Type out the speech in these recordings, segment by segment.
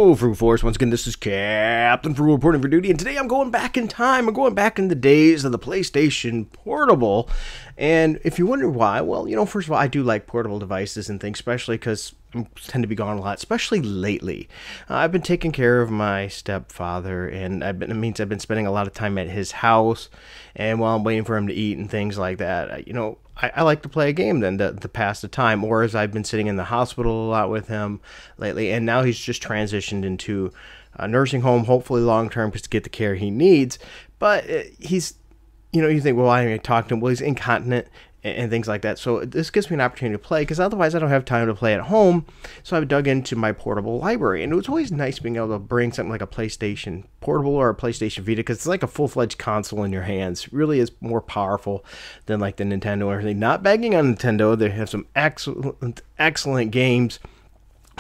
Hello, Fruit Force. Once again, this is Captain Fruit reporting for duty, and today I'm going back in time. I'm going back in the days of the PlayStation Portable. And if you wonder why, well, you know, first of all, I do like portable devices and things, especially because I tend to be gone a lot, especially lately. I've been taking care of my stepfather, and it means I've been spending a lot of time at his house, and while I'm waiting for him to eat and things like that, you know, I like to play a game then to pass the time, or as I've been sitting in the hospital a lot with him lately, and now he's just transitioned into a nursing home, hopefully long term, just to get the care he needs. But he's, you know, you think, well, why didn't I talk to him? Well, he's incontinent and things like that. So this gives me an opportunity to play, because otherwise I don't have time to play at home. So I've dug into my portable library, and it was always nice being able to bring something like a PlayStation Portable or a PlayStation Vita, because it's like a full-fledged console in your hands. It really is more powerful than like the Nintendo or anything. Not bagging on Nintendo, they have some excellent games.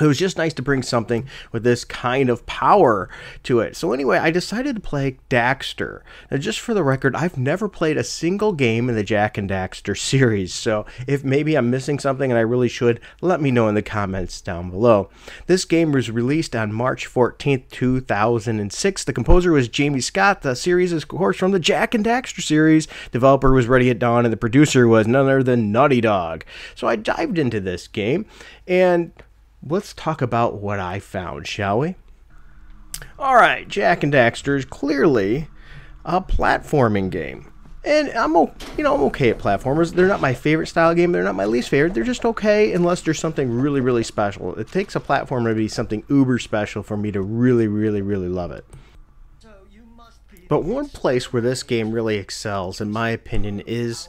It was just nice to bring something with this kind of power to it. So anyway, I decided to play Daxter. Now, just for the record, I've never played a single game in the Jak and Daxter series. So if maybe I'm missing something and I really should, let me know in the comments down below. This game was released on March 14th, 2006. The composer was Jamie Scott. The series is, of course, from the Jak and Daxter series. Developer was Ready at Dawn, and the producer was none other than Naughty Dog. So I dived into this game, and let's talk about what I found, shall we? Alright, Jak and Daxter is clearly a platforming game. And I'm okay at platformers. They're not my favorite style game. They're not my least favorite. They're just okay unless there's something really, really special. It takes a platformer to be something uber special for me to really, really, really love it. But one place where this game really excels, in my opinion, is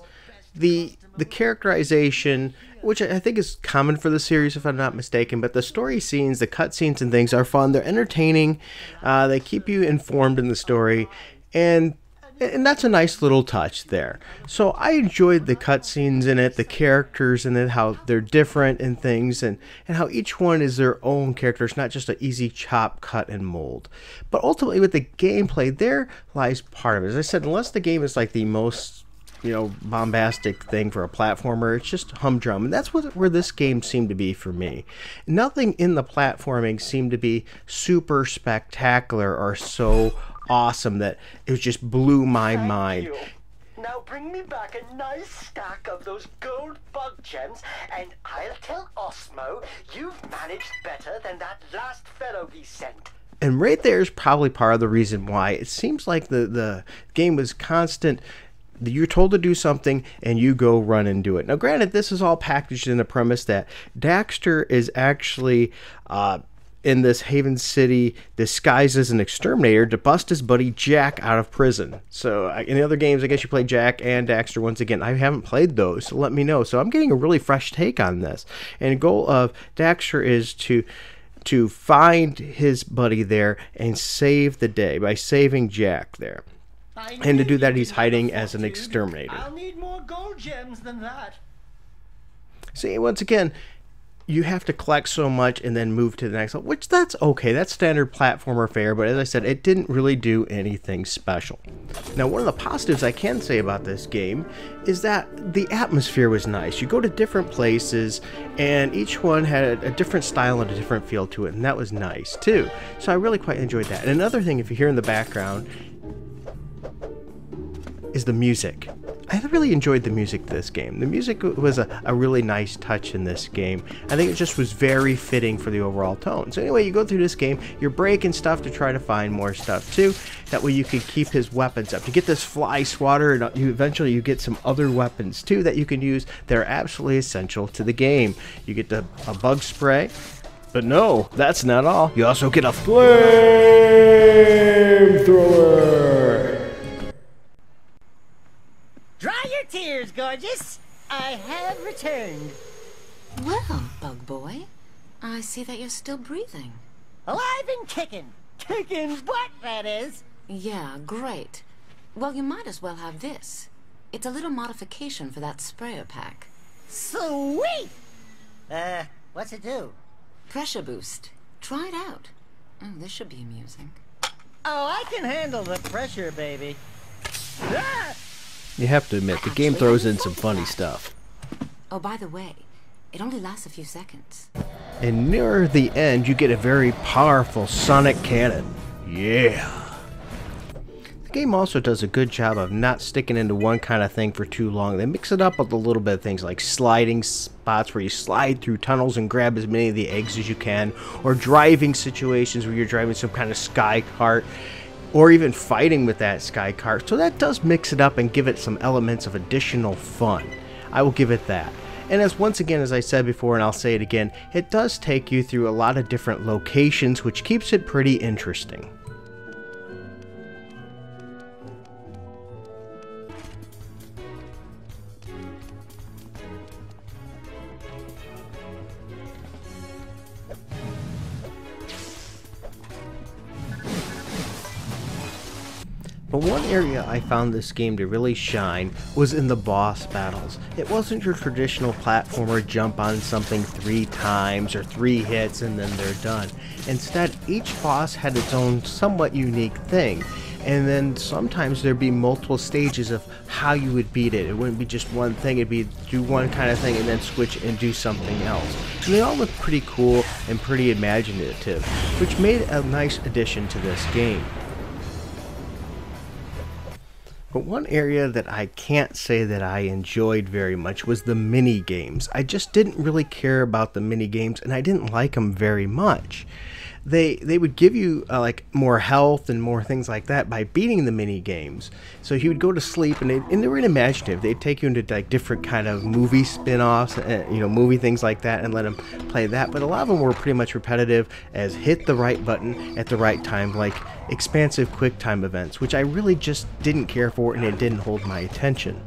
the characterization, which I think is common for the series if I'm not mistaken, but the story scenes, the cutscenes and things are fun. They're entertaining. They keep you informed in the story, and that's a nice little touch there. So I enjoyed the cutscenes in it, the characters in it, how they're different and things, and how each one is their own character. It's not just an easy chop, cut, and mold. But ultimately with the gameplay, there lies part of it. As I said, unless the game is like the most, you know, bombastic thing for a platformer, it's just humdrum, and that's where this game seemed to be for me. Nothing in the platforming seemed to be super spectacular or so awesome that it just blew my mind. You. Now bring me back a nice stack of those gold bug gems, and I'll tell Osmo you've managed better than that last fellow he sent. And right there is probably part of the reason why it seems like the game was constant. You're told to do something and you go run and do it. Now granted, this is all packaged in the premise that Daxter is actually in this Haven City disguised as an exterminator to bust his buddy Jak out of prison. So in the other games, I guess you play Jak and Daxter once again. I haven't played those, so let me know. So I'm getting a really fresh take on this. And the goal of Daxter is to find his buddy there and save the day by saving Jak there. And to do that, he's hiding as an exterminator. I'll need more gold gems than that. See, once again, you have to collect so much and then move to the next level, which that's okay. That's standard platformer fare, but as I said, it didn't really do anything special. Now, one of the positives I can say about this game is that the atmosphere was nice. You go to different places, and each one had a different style and a different feel to it, and that was nice, too. So I really quite enjoyed that. And another thing, if you hear in the background, is the music. I really enjoyed the music to this game. The music was a really nice touch in this game. I think it just was very fitting for the overall tone. So anyway, you go through this game, you're breaking stuff to try to find more stuff too. That way you can keep his weapons up. You get this fly swatter, and eventually you get some other weapons too that you can use that are absolutely essential to the game. You get a bug spray, but no, that's not all. You also get a flamethrower. Dry your tears, gorgeous. I have returned. Well, Bug Boy, I see that you're still breathing. Alive and kicking. Kicking butt, that is. Yeah, great. Well, you might as well have this. It's a little modification for that sprayer pack. Sweet! What's it do? Pressure boost. Try it out. Oh, this should be amusing. Oh, I can handle the pressure, baby. Ah! You have to admit, the game throws in some funny stuff. Oh, by the way, it only lasts a few seconds. And near the end, you get a very powerful sonic cannon. Yeah! The game also does a good job of not sticking into one kind of thing for too long. They mix it up with a little bit of things like sliding spots where you slide through tunnels and grab as many of the eggs as you can, or driving situations where you're driving some kind of sky cart, or even fighting with that sky cart. So that does mix it up and give it some elements of additional fun. I will give it that. And once again, as I said before, and I'll say it again, it does take you through a lot of different locations, which keeps it pretty interesting. But one area I found this game to really shine was in the boss battles. It wasn't your traditional platformer jump on something 3 times or 3 hits and then they're done. Instead, each boss had its own somewhat unique thing. And then sometimes there'd be multiple stages of how you would beat it. It wouldn't be just one thing, it'd be do one kind of thing and then switch and do something else. And they all look pretty cool and pretty imaginative, which made a nice addition to this game. But one area that I can't say that I enjoyed very much was the mini games. I just didn't really care about the mini games, and I didn't like them very much. They would give you like more health and more things like that by beating the mini games. So you would go to sleep, and they were imaginative. They'd take you into like different kind of movie spin-offs, movie things like that, and let them play that. But a lot of them were pretty much repetitive as hit the right button at the right time, like expansive quick time events, which I really just didn't care for, and it didn't hold my attention.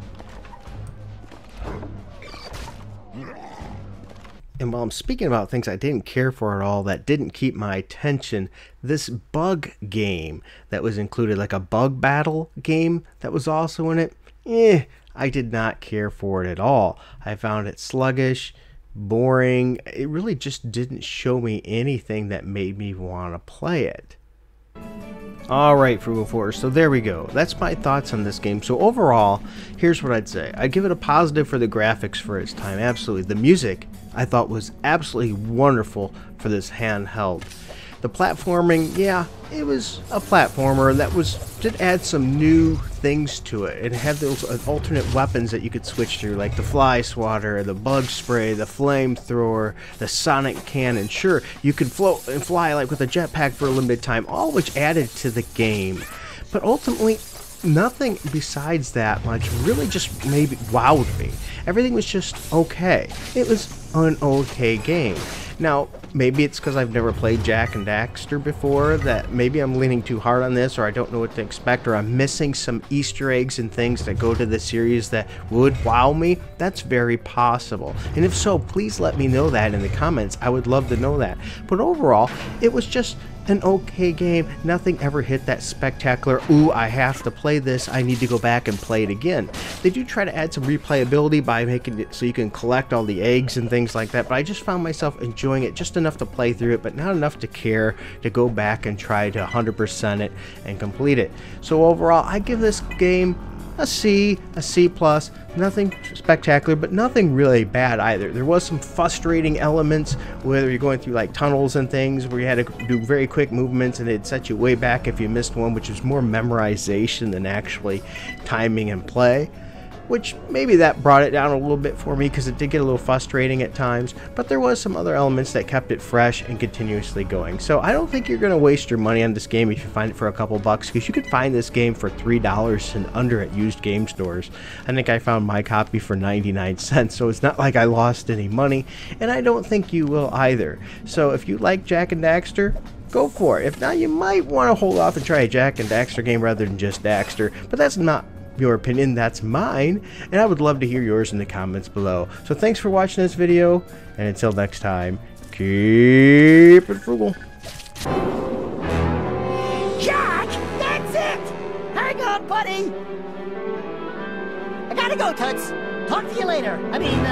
And while I'm speaking about things I didn't care for at all, that didn't keep my attention, this bug game that was included, like a bug battle game that was also in it, I did not care for it at all. I found it sluggish, boring. It really just didn't show me anything that made me want to play it. Alright, Frugal Force, so there we go. That's my thoughts on this game. So overall, here's what I'd say. I'd give it a positive for the graphics for its time, absolutely. The music, I thought, was absolutely wonderful for this handheld. The platforming, yeah, it was a platformer that did add some new things to it. It had those alternate weapons that you could switch through, like the fly swatter, the bug spray, the flamethrower, the sonic cannon. Sure, you could float and fly like with a jetpack for a limited time, all which added to the game. But ultimately, nothing besides that much really just maybe wowed me. Everything was just okay. It was an okay game. Now, maybe it's because I've never played Jak and Daxter before that maybe I'm leaning too hard on this, or I don't know what to expect, or I'm missing some Easter eggs and things that go to the series that would wow me. That's very possible. And if so, please let me know that in the comments. I would love to know that. But overall, it was just an okay game. Nothing ever hit that spectacular, ooh, I have to play this, I need to go back and play it again. They do try to add some replayability by making it so you can collect all the eggs and things like that, but I just found myself enjoying it just enough to play through it, but not enough to care to go back and try to 100% it and complete it. So overall, I give this game a C+, nothing spectacular, but nothing really bad either. There was some frustrating elements, whether you're going through like tunnels and things where you had to do very quick movements and it'd set you way back if you missed one, which was more memorization than actually timing and play. Which maybe that brought it down a little bit for me because it did get a little frustrating at times, but there was some other elements that kept it fresh and continuously going. So I don't think you're going to waste your money on this game if you find it for a couple bucks, because you could find this game for $3 and under at used game stores. I think I found my copy for 99 cents, so it's not like I lost any money, and I don't think you will either. So if you like Jak and Daxter, go for it. If not, you might want to hold off and try a Jak and Daxter game rather than just Daxter, but that's not your opinion, that's mine, and I would love to hear yours in the comments below. So thanks for watching this video, and until next time, keep it frugal. Jak, that's it! Hang on, buddy! I gotta go, Toots. Talk to you later. I mean,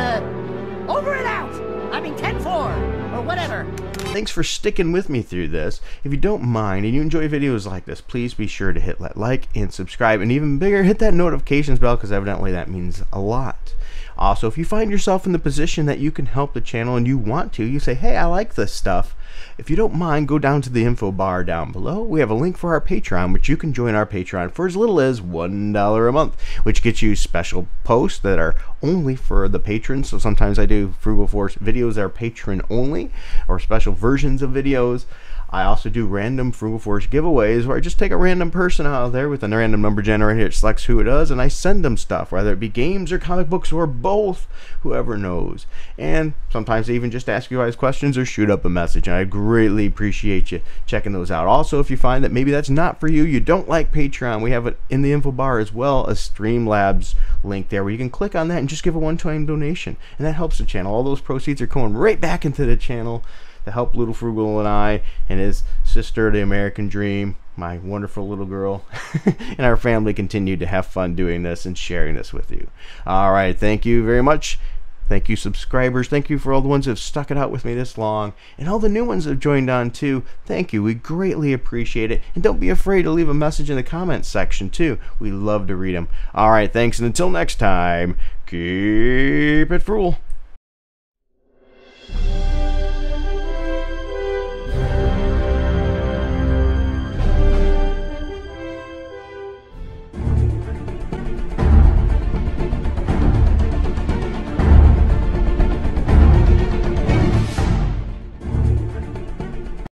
over and out. I mean, 10-4, or whatever. Thanks for sticking with me through this. If you don't mind and you enjoy videos like this, please be sure to hit that like and subscribe, and even bigger, hit that notifications bell, because evidently that means a lot. Also, if you find yourself in the position that you can help the channel and you want to, you say, hey, I like this stuff. If you don't mind, go down to the info bar down below. We have a link for our Patreon, which you can join our Patreon for as little as $1 a month, which gets you special posts that are only for the patrons. So sometimes I do Frugal Force videos that are patron only, or special versions of videos. I also do random Frugal Force giveaways where I just take a random person out there with a random number generator. It selects who it is, and I send them stuff, whether it be games or comic books or both, whoever knows. And sometimes I even just ask you guys questions or shoot up a message, and I greatly appreciate you checking those out. Also, if you find that maybe that's not for you, you don't like Patreon, we have it in the info bar as well, a Streamlabs link there where you can click on that and just give a one-time donation, and that helps the channel. All those proceeds are going right back into the channel to help Little Frugal and I and his sister, the American Dream, my wonderful little girl, and our family continue to have fun doing this and sharing this with you. All right, thank you very much. Thank you, subscribers. Thank you for all the ones that have stuck it out with me this long, and all the new ones that have joined on too. Thank you. We greatly appreciate it, and don't be afraid to leave a message in the comments section too. We love to read them. All right, thanks, and until next time, keep it frugal.